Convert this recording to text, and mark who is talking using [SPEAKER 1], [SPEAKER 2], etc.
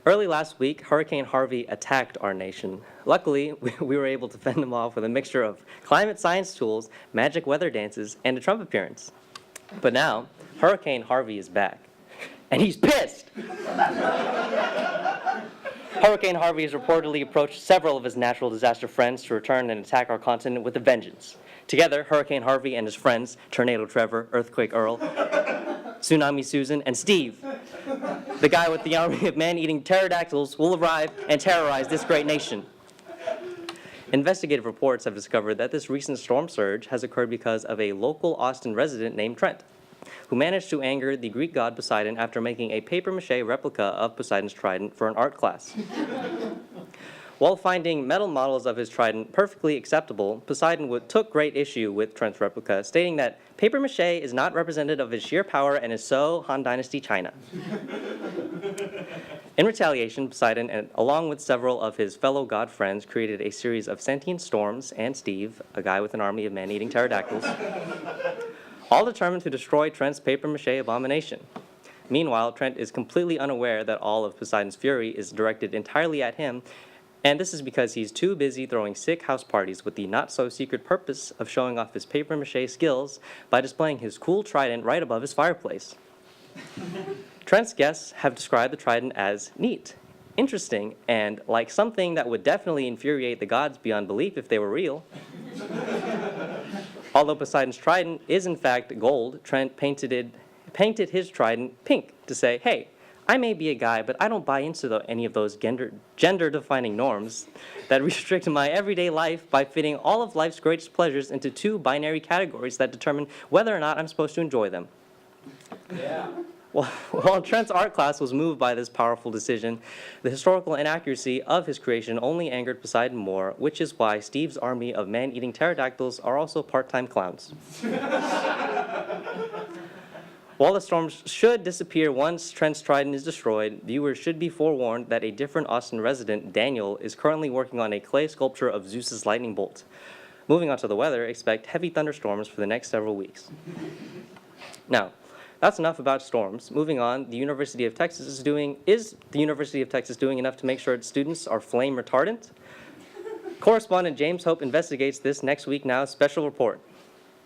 [SPEAKER 1] Early last week, Hurricane Harvey attacked our nation. Luckily, we were able to fend him off with a mixture of climate science tools, magic weather dances, and a Trump appearance. But now, Hurricane Harvey is back, and he's pissed! Hurricane Harvey has reportedly approached several of his natural disaster friends to return and attack our continent with a vengeance. Together, Hurricane Harvey and his friends, Tornado Trevor, Earthquake Earl, Tsunami Susan, and Steve, the guy with the army of man-eating pterodactyls, will arrive and terrorize this great nation. Investigative reports have discovered that this recent storm surge has occurred because of a local Austin resident named Trent, who managed to anger the Greek god Poseidon after making a papier-mâché replica of Poseidon's trident for an art class. While finding metal models of his trident perfectly acceptable, Poseidon took great issue with Trent's replica, stating that papier-mâché is not representative of his sheer power and is so Han Dynasty China. In retaliation, Poseidon, along with several of his fellow god friends, created a series of sentient storms, and Steve, a guy with an army of man-eating pterodactyls, all determined to destroy Trent's papier-mâché abomination. Meanwhile, Trent is completely unaware that all of Poseidon's fury is directed entirely at him, and this is because he's too busy throwing sick house parties with the not-so-secret purpose of showing off his papier-mâché skills by displaying his cool trident right above his fireplace. Trent's guests have described the trident as neat, interesting, and like something that would definitely infuriate the gods beyond belief if they were real. Although Poseidon's trident is in fact gold, Trent painted his trident pink to say, hey, I may be a guy, but I don't buy into any of those gender-defining norms that restrict my everyday life by fitting all of life's greatest pleasures into two binary categories that determine whether or not I'm supposed to enjoy them. Yeah. While Trent's art class was moved by this powerful decision, the historical inaccuracy of his creation only angered Poseidon more, which is why Steve's army of man-eating pterodactyls are also part-time clowns. While the storms should disappear once Trent's trident is destroyed, viewers should be forewarned that a different Austin resident, Daniel, is currently working on a clay sculpture of Zeus's lightning bolt. Moving on to the weather, expect heavy thunderstorms for the next several weeks. Now, that's enough about storms. Moving on, is the University of Texas doing enough to make sure its students are flame retardant? Correspondent James Hope investigates this next week now's special report.